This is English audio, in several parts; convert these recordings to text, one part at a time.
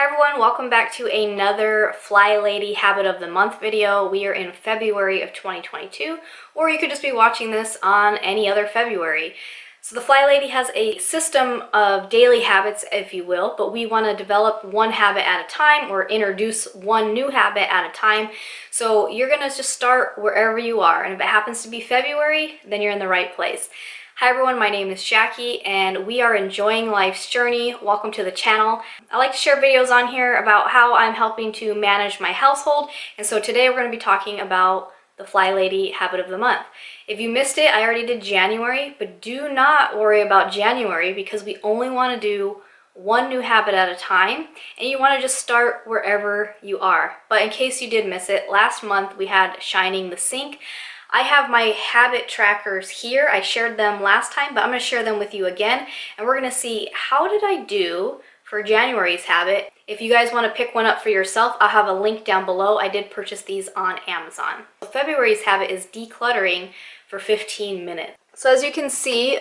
Hi everyone, welcome back to another Flylady Habit of the Month video. We are in February of 2022, or you could just be watching this on any other February. So the Flylady has a system of daily habits, if you will, but we want to develop one habit at a time or introduce one new habit at a time. So you're going to just start wherever you are, and if it happens to be February, then you're in the right place. Hi everyone, my name is Jackie and we are enjoying life's journey. Welcome to the channel. I like to share videos on here about how I'm helping to manage my household, and so today we're going to be talking about the Flylady Habit of the Month. If you missed it, I already did January, but do not worry about January because we only want to do one new habit at a time, and you want to just start wherever you are. But in case you did miss it, last month we had shining the sink. I have my habit trackers here. I shared them last time, but I'm going to share them with you again, and we're going to see how did I do for January's habit. If you guys want to pick one up for yourself, I'll have a link down below. I did purchase these on Amazon. February's habit is decluttering for 15 minutes. So as you can see,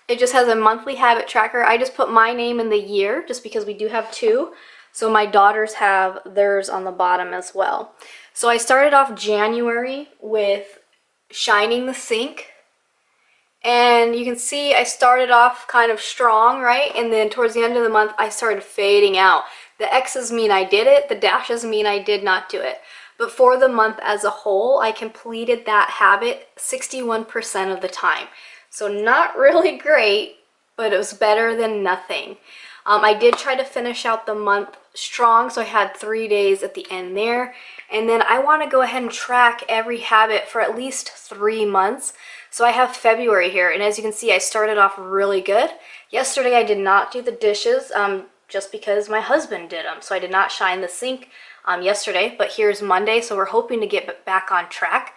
it just has a monthly habit tracker. I just put my name in the year just because we do have two. So my daughters have theirs on the bottom as well. So I started off January with shining the sink, and you can see I started off kind of strong, right? And then towards the end of the month I started fading out. The X's mean I did it, the dashes mean I did not do it. But for the month as a whole, I completed that habit 61% of the time. So not really great, but it was better than nothing. I did try to finish out the month strong, so I had 3 days at the end there. And then I want to go ahead and track every habit for at least 3 months. So I have February here, and as you can see, I started off really good. Yesterday I did not do the dishes just because my husband did them, so I did not shine the sink yesterday, but here's Monday, so we're hoping to get back on track.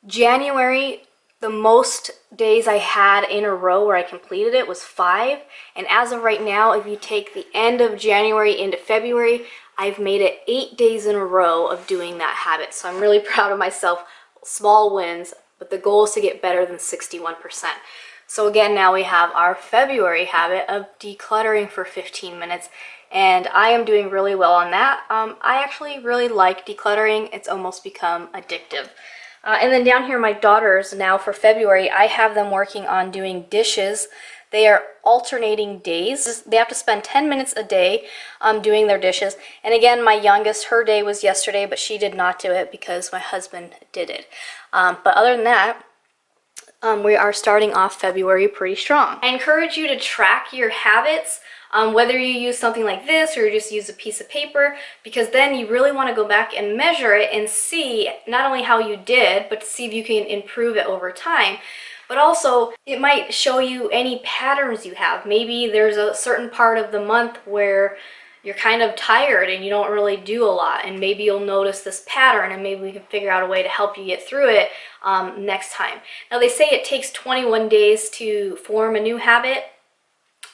January, the most days I had in a row where I completed it was 5, and as of right now, if you take the end of January into February, I've made it 8 days in a row of doing that habit. So I'm really proud of myself. Small wins, but the goal is to get better than 61%. So again, now we have our February habit of decluttering for 15 minutes, and I am doing really well on that. I actually really like decluttering. It's almost become addictive. And then down here, my daughters, now for February, I have them working on doing dishes. They are alternating days. They have to spend 10 minutes a day doing their dishes. And again, my youngest, her day was yesterday, but she did not do it because my husband did it. But other than that, we are starting off February pretty strong. I encourage you to track your habits, whether you use something like this or you just use a piece of paper, because then you really want to go back and measure it and see not only how you did, but to see if you can improve it over time. But also, it might show you any patterns you have. Maybe there's a certain part of the month where you're kind of tired and you don't really do a lot, and maybe you'll notice this pattern, and maybe we can figure out a way to help you get through it next time. Now, they say it takes 21 days to form a new habit.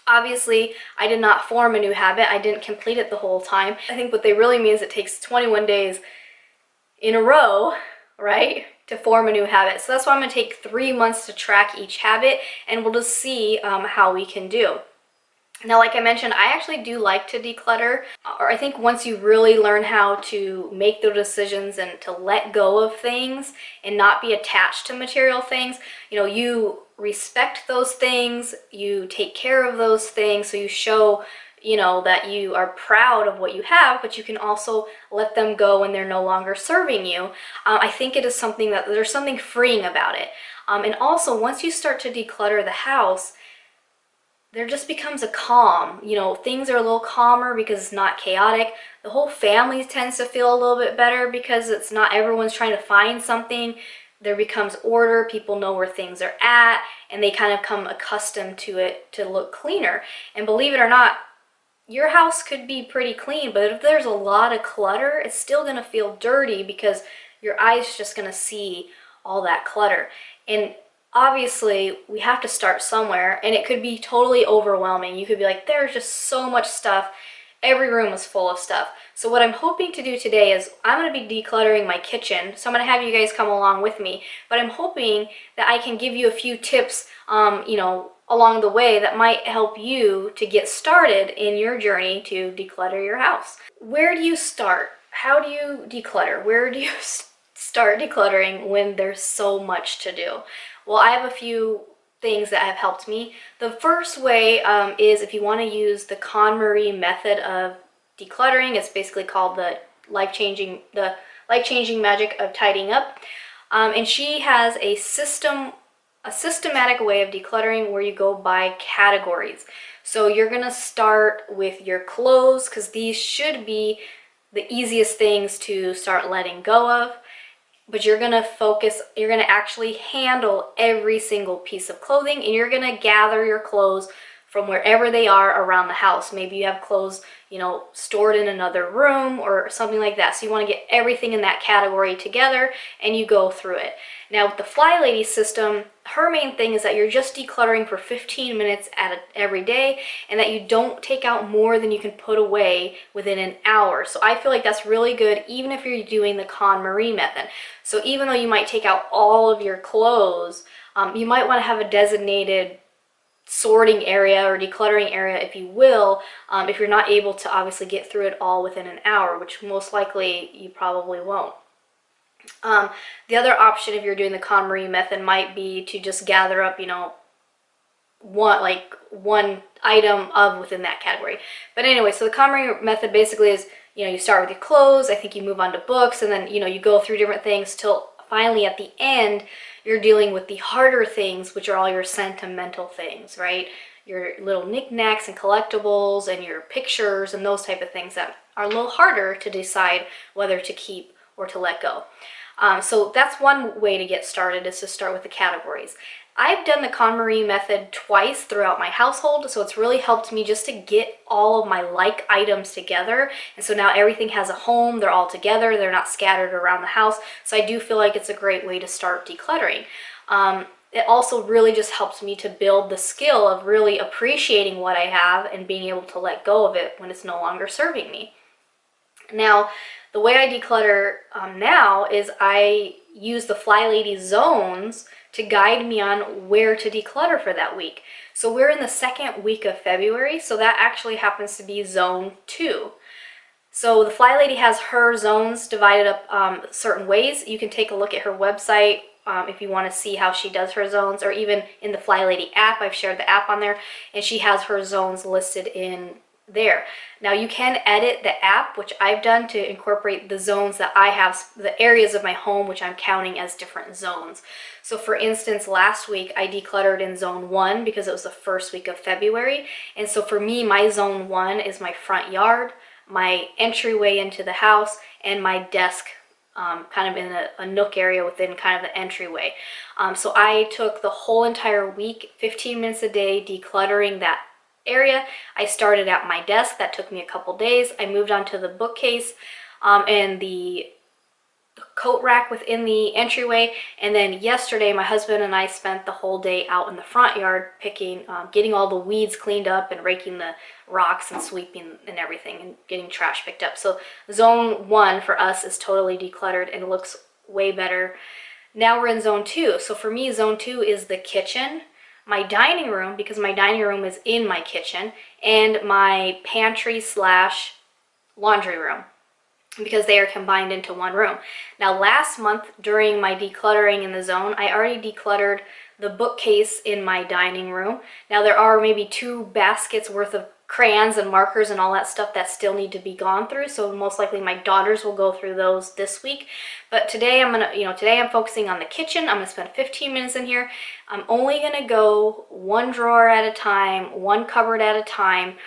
Obviously, I did not form a new habit. I didn't complete it the whole time. I think what they really mean is it takes 21 days in a row, right, to form a new habit. So that's why I'm going to take 3 months to track each habit, and we'll just see how we can do. Now, like I mentioned, I actually do like to declutter, or I think once you really learn how to make those decisions and to let go of things and not be attached to material things, you know, you respect those things, you take care of those things, so you show, you know, that you are proud of what you have, but you can also let them go when they're no longer serving you. I think it is something that there's something freeing about it. And also, once you start to declutter the house, there just becomes a calm. You know, things are a little calmer because it's not chaotic. The whole family tends to feel a little bit better because it's not everyone's trying to find something. There becomes order, people know where things are at, and they kind of become accustomed to it to look cleaner. And believe it or not, your house could be pretty clean, but if there's a lot of clutter, it's still going to feel dirty because your eyes just going to see all that clutter. And obviously, we have to start somewhere, and it could be totally overwhelming. You could be like, there's just so much stuff, every room was full of stuff. So what I'm hoping to do today is I'm going to be decluttering my kitchen. So I'm going to have you guys come along with me, but I'm hoping that I can give you a few tips, you know, along the way that might help you to get started in your journey to declutter your house. Where do you start? How do you declutter? Where do you start decluttering when there's so much to do? Well, I have a few things that have helped me. The first way is if you want to use the KonMari method of decluttering. It's basically called the life-changing magic of tidying up. And she has a systematic way of decluttering where you go by categories. So you're gonna start with your clothes, because these should be the easiest things to start letting go of. But you're gonna actually handle every single piece of clothing, and you're gonna gather your clothes from wherever they are around the house. Maybe you have clothes, you know, stored in another room or something like that. So you want to get everything in that category together and you go through it. Now with the Flylady system, her main thing is that you're just decluttering for 15 minutes every day, and that you don't take out more than you can put away within an hour. So I feel like that's really good, even if you're doing the KonMari method. So even though you might take out all of your clothes, you might want to have a designated sorting area or decluttering area, if you will, if you're not able to obviously get through it all within an hour, which most likely you probably won't. The other option, if you're doing the KonMari method, might be to just gather up, you know, one item of within that category. But anyway, so the KonMari method basically is, you know, you start with your clothes, I think you move on to books, and then, you know, you go through different things till finally at the end you're dealing with the harder things, which are all your sentimental things, right? Your little knickknacks and collectibles and your pictures and those type of things that are a little harder to decide whether to keep or to let go. So that's one way to get started, is to start with the categories. I've done the KonMari method twice throughout my household, so it's really helped me just to get all of my like items together. And so now everything has a home, they're all together, they're not scattered around the house. So I do feel like it's a great way to start decluttering. It also really just helps me to build the skill of really appreciating what I have and being able to let go of it when it's no longer serving me. Now, the way I declutter now is I use the Flylady zones to guide me on where to declutter for that week. So we're in the second week of February, so that actually happens to be zone 2. So the Flylady has her zones divided up certain ways. You can take a look at her website if you want to see how she does her zones, or even in the Flylady app. I've shared the app on there, and she has her zones listed in there. Now you can edit the app, which I've done, to incorporate the zones that I have, the areas of my home which I'm counting as different zones. So for instance, last week I decluttered in zone 1 because it was the first week of February. And so for me, my zone 1 is my front yard, my entryway into the house, and my desk, kind of in a nook area within kind of the entryway. So I took the whole entire week, 15 minutes a day, decluttering that area. I started at my desk. That took me a couple days. I moved on to the bookcase and the coat rack within the entryway, and then yesterday my husband and I spent the whole day out in the front yard picking, getting all the weeds cleaned up and raking the rocks and sweeping and everything and getting trash picked up. So zone 1 for us is totally decluttered and looks way better. Now we're in zone 2. So for me, zone 2 is the kitchen, my dining room, because my dining room is in my kitchen, and my pantry slash laundry room, because they are combined into one room. Now last month during my decluttering in the zone, I already decluttered the bookcase in my dining room. Now there are maybe 2 baskets worth of crayons and markers and all that stuff that still need to be gone through, so most likely my daughters will go through those this week. But today today I'm focusing on the kitchen. I'm gonna spend 15 minutes in here. I'm only gonna go one drawer at a time, one cupboard at a time,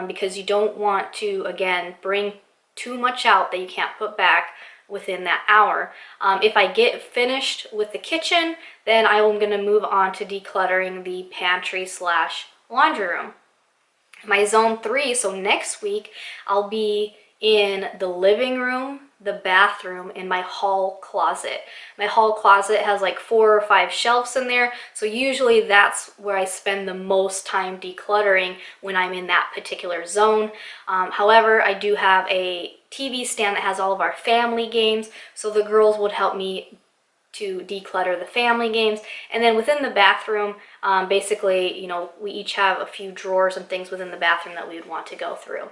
because you don't want to, again, bring too much out that you can't put back within that hour. If I get finished with the kitchen, then I'm gonna move on to decluttering the pantry slash laundry room. My zone 3, so next week, I'll be in the living room, the bathroom, and my hall closet. My hall closet has like 4 or 5 shelves in there, so usually that's where I spend the most time decluttering when I'm in that particular zone. However, I do have a TV stand that has all of our family games, so the girls would help me to declutter the family games. And then within the bathroom, basically, you know, we each have a few drawers and things within the bathroom that we would want to go through.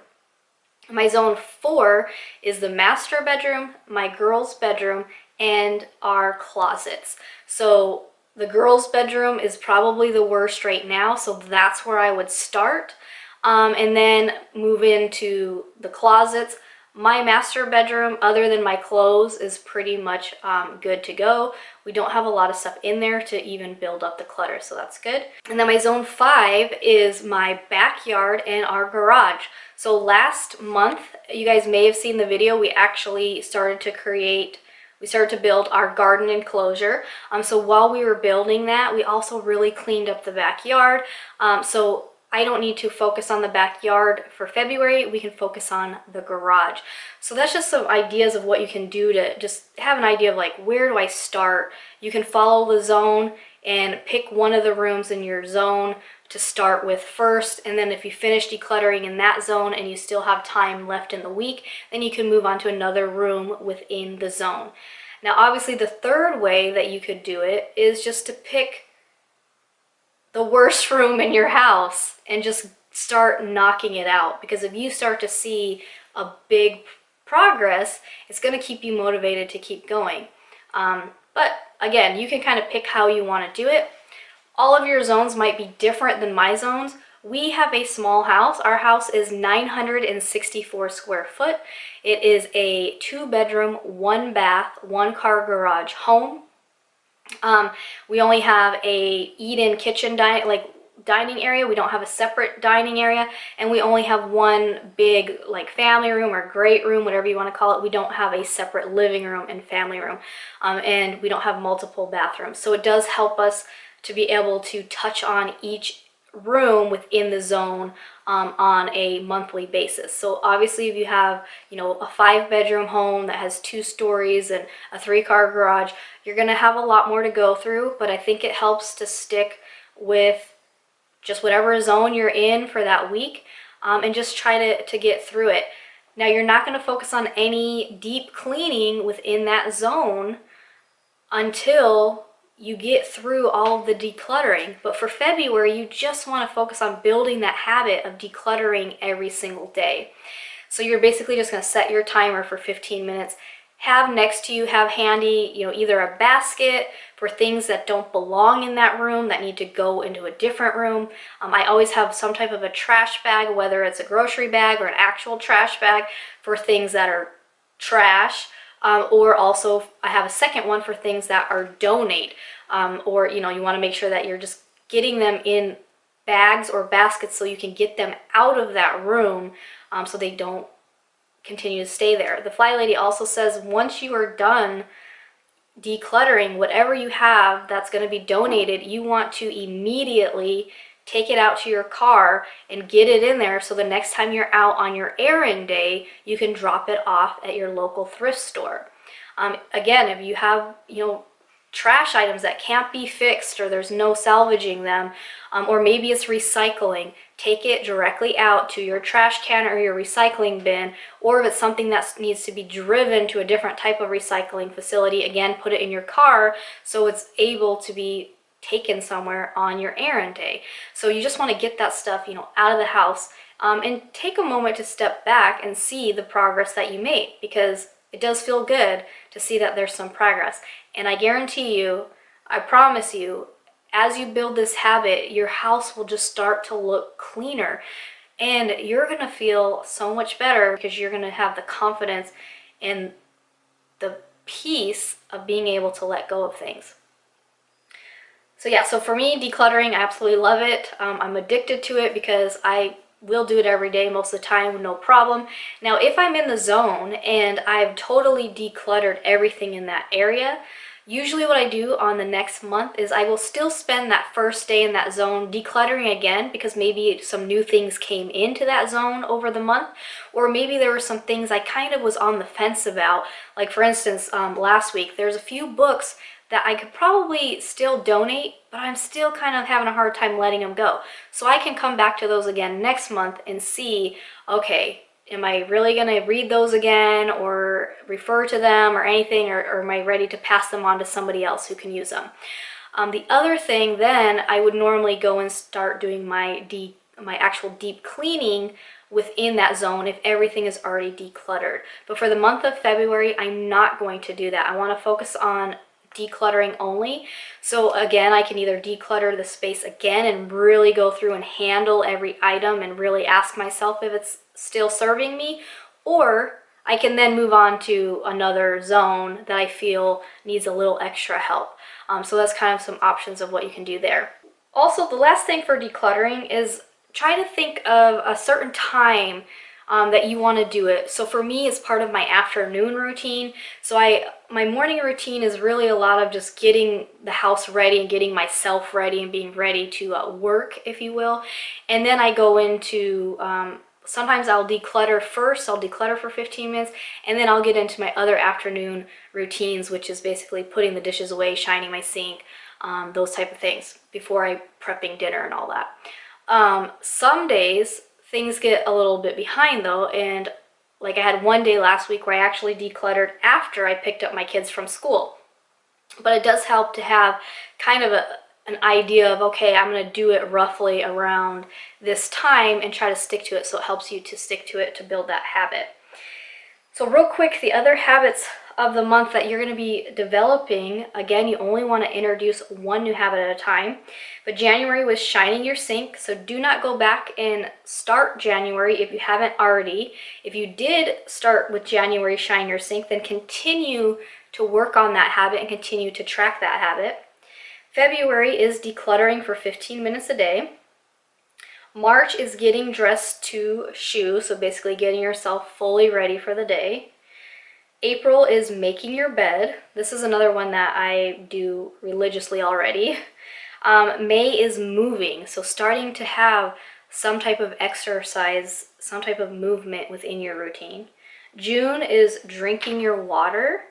My zone 4 is the master bedroom, my girls' bedroom, and our closets. So the girls' bedroom is probably the worst right now, so that's where I would start. And then move into the closets. My master bedroom, other than my clothes, is pretty much good to go. We don't have a lot of stuff in there to even build up the clutter, so that's good. And then my zone 5 is my backyard and our garage. So last month, you guys may have seen the video, we actually started to build our garden enclosure. So while we were building that, we also really cleaned up the backyard. So I don't need to focus on the backyard for February, we can focus on the garage. So that's just some ideas of what you can do to just have an idea of like, where do I start? You can follow the zone and pick one of the rooms in your zone to start with first, and then if you finish decluttering in that zone and you still have time left in the week, then you can move on to another room within the zone. Now obviously the third way that you could do it is just to pick the worst room in your house and just start knocking it out, because if you start to see a big progress, it's going to keep you motivated to keep going. But again, you can kind of pick how you want to do it. All of your zones might be different than my zones. We have a small house. Our house is 964 square foot. It is a 2-bedroom, 1-bath, 1-car garage home. We only have a eat-in kitchen dining area. We don't have a separate dining area, and we only have one big like family room or great room, whatever you want to call it. We don't have a separate living room and family room, and we don't have multiple bathrooms. So it does help us to be able to touch on each room within the zone on a monthly basis. So obviously if you have, you know, a 5-bedroom home that has 2 stories and a 3-car garage, you're going to have a lot more to go through, but I think it helps to stick with just whatever zone you're in for that week, and just try to get through it. Now you're not going to focus on any deep cleaning within that zone until you get through all the decluttering. But for February, you just want to focus on building that habit of decluttering every single day. So you're basically just going to set your timer for 15 minutes. Have next to you, have handy, you know, either a basket for things that don't belong in that room that need to go into a different room. I always have some type of a trash bag, whether it's a grocery bag or an actual trash bag for things that are trash. Or also I have a second one for things that are donate, or you know, you want to make sure that you're just getting them in bags or baskets so you can get them out of that room, so they don't continue to stay there. The Flylady also says once you are done decluttering whatever you have that's going to be donated, you want to immediately take it out to your car and get it in there, so the next time you're out on your errand day, you can drop it off at your local thrift store. Again, if you have, you know, trash items that can't be fixed or there's no salvaging them, or maybe it's recycling, take it directly out to your trash can or your recycling bin, or if it's something that needs to be driven to a different type of recycling facility, again, put it in your car so it's able to be taken somewhere on your errand day. So you just want to get that stuff, you know, out of the house, and take a moment to step back and see the progress that you made, because it does feel good to see that there's some progress. And I guarantee you, I promise you, as you build this habit, your house will just start to look cleaner, and you're going to feel so much better because you're going to have the confidence and the peace of being able to let go of things. So yeah, so for me, decluttering, I absolutely love it. I'm addicted to it because I will do it every day most of the time, no problem. Now, if I'm in the zone and I've totally decluttered everything in that area, Usually what I do on the next month is I will still spend that first day in that zone decluttering again, because maybe some new things came into that zone over the month, or maybe there were some things I kind of was on the fence about. Like for instance, last week, there's a few books that I could probably still donate, but I'm still kind of having a hard time letting them go. So I can come back to those again next month and see, okay, am I really going to read those again or refer to them or anything, or am I ready to pass them on to somebody else who can use them? The other thing then, I would normally go and start doing my actual deep cleaning within that zone if everything is already decluttered. But for the month of February, I'm not going to do that. I want to focus on decluttering only. So again, I can either declutter the space again and really go through and handle every item and really ask myself if it's still serving me, or I can then move on to another zone that I feel needs a little extra help. So that's kind of some options of what you can do there. Also, the last thing for decluttering is try to think of a certain time that you want to do it. So for me, it's part of my afternoon routine. So my morning routine is really a lot of just getting the house ready and getting myself ready and being ready to work, if you will. And then I go into, sometimes I'll declutter first. I'll declutter for 15 minutes, and then I'll get into my other afternoon routines, which is basically putting the dishes away, shining my sink, those type of things before I prepping dinner and all that. Some days things get a little bit behind though, and like I had one day last week where I actually decluttered after I picked up my kids from school. But it does help to have kind of an idea of, okay, I'm going to do it roughly around this time and try to stick to it, so it helps you to stick to it to build that habit. So real quick, the other habits of the month that you're going to be developing, again, you only want to introduce one new habit at a time. But January was shining your sink, so do not go back and start January if you haven't already. If you did start with January shine your sink, then continue to work on that habit and continue to track that habit. February is decluttering for 15 minutes a day. March is getting dressed to shoe, so basically getting yourself fully ready for the day. April is making your bed. This is another one that I do religiously already. May is moving, so starting to have some type of exercise, some type of movement within your routine. June is drinking your water.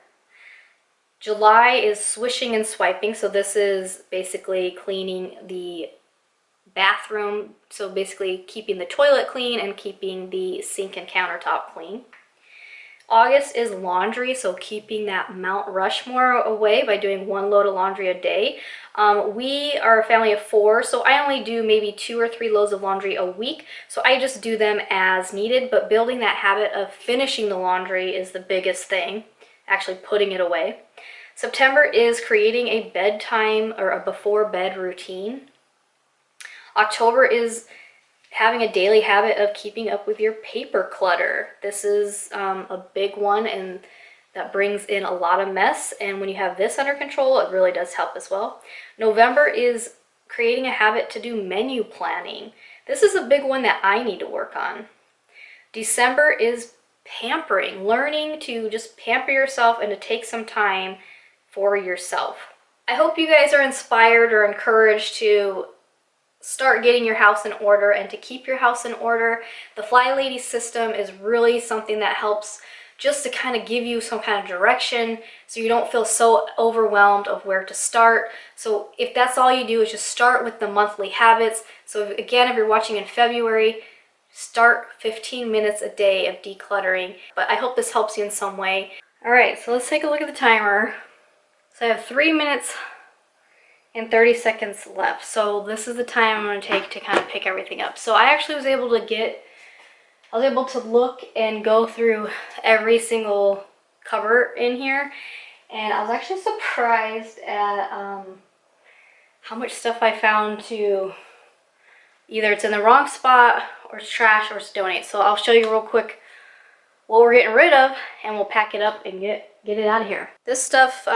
July is swishing and swiping, so this is basically cleaning the bathroom, so basically keeping the toilet clean and keeping the sink and countertop clean. August is laundry, so keeping that Mount Rushmore away by doing one load of laundry a day. We are a family of 4, so I only do maybe 2 or 3 loads of laundry a week, so I just do them as needed, but building that habit of finishing the laundry is the biggest thing, actually putting it away. September is creating a bedtime or a before bed routine. October is having a daily habit of keeping up with your paper clutter. This is a big one, and that brings in a lot of mess, and when you have this under control, it really does help as well. November is creating a habit to do menu planning. This is a big one that I need to work on. December is pampering, learning to just pamper yourself and to take some time for yourself. I hope you guys are inspired or encouraged to start getting your house in order and to keep your house in order. The Flylady system is really something that helps just to kind of give you some kind of direction so you don't feel so overwhelmed of where to start. So if that's all you do is just start with the monthly habits. So again, if you're watching in February, start 15 minutes a day of decluttering. But I hope this helps you in some way. All right, so let's take a look at the timer. So I have 3 minutes and 30 seconds left. So this is the time I'm going to take to kind of pick everything up. So I actually was able to look and go through every single cupboard in here, and I was actually surprised at how much stuff I found to either it's in the wrong spot or it's trash or it's donate. So I'll show you real quick what we're getting rid of, and we'll pack it up and get it out of here. This stuff,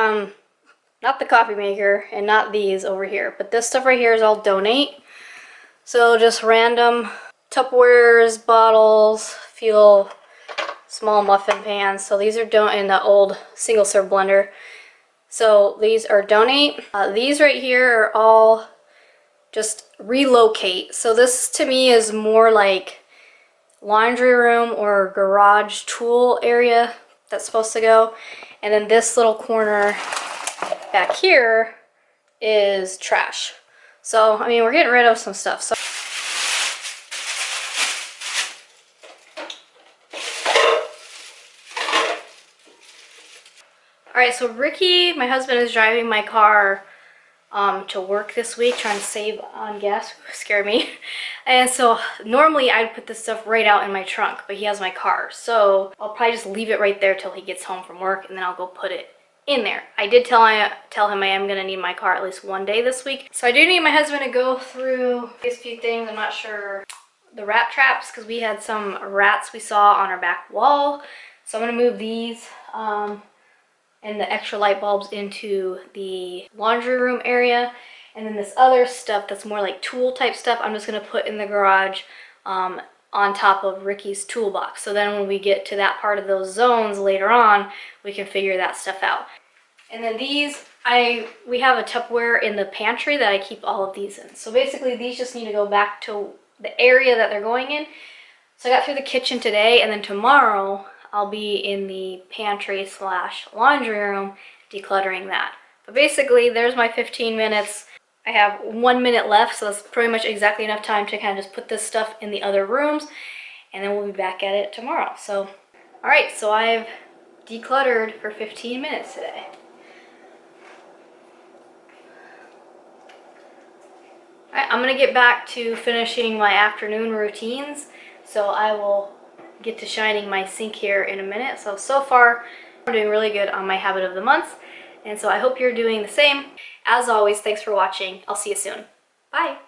not the coffee maker and not these over here, but this stuff right here is all donate. So just random Tupperwares, bottles, few small muffin pans. So these are in the old single serve blender. So these are donate. These right here are all just relocate. So this to me is more like laundry room or garage tool area that's supposed to go. And then this little corner back here is trash. So, I mean, we're getting rid of some stuff. So all right, so Ricky, my husband, is driving my car to work this week, trying to save on gas. Scared me. And so normally I'd put this stuff right out in my trunk, but he has my car. So I'll probably just leave it right there till he gets home from work, and then I'll go put it in there. I did tell him I am gonna need my car at least one day this week. So I do need my husband to go through these few things. I'm not sure. The rat traps, because we had some rats we saw on our back wall. So I'm gonna move these and the extra light bulbs into the laundry room area. And then this other stuff that's more like tool type stuff, I'm just gonna put in the garage on top of Ricky's toolbox. So then when we get to that part of those zones later on, we can figure that stuff out. And then these, we have a Tupperware in the pantry that I keep all of these in. So basically these just need to go back to the area that they're going in. So I got through the kitchen today, and then tomorrow I'll be in the pantry / laundry room decluttering that. But basically there's my 15 minutes. I have 1 minute left, so that's pretty much exactly enough time to kind of just put this stuff in the other rooms, and then we'll be back at it tomorrow. So, all right, so I've decluttered for 15 minutes today. All right, I'm gonna get back to finishing my afternoon routines, so I will get to shining my sink here in a minute. So far, I'm doing really good on my habit of the month, and so I hope you're doing the same. As always, thanks for watching. I'll see you soon. Bye.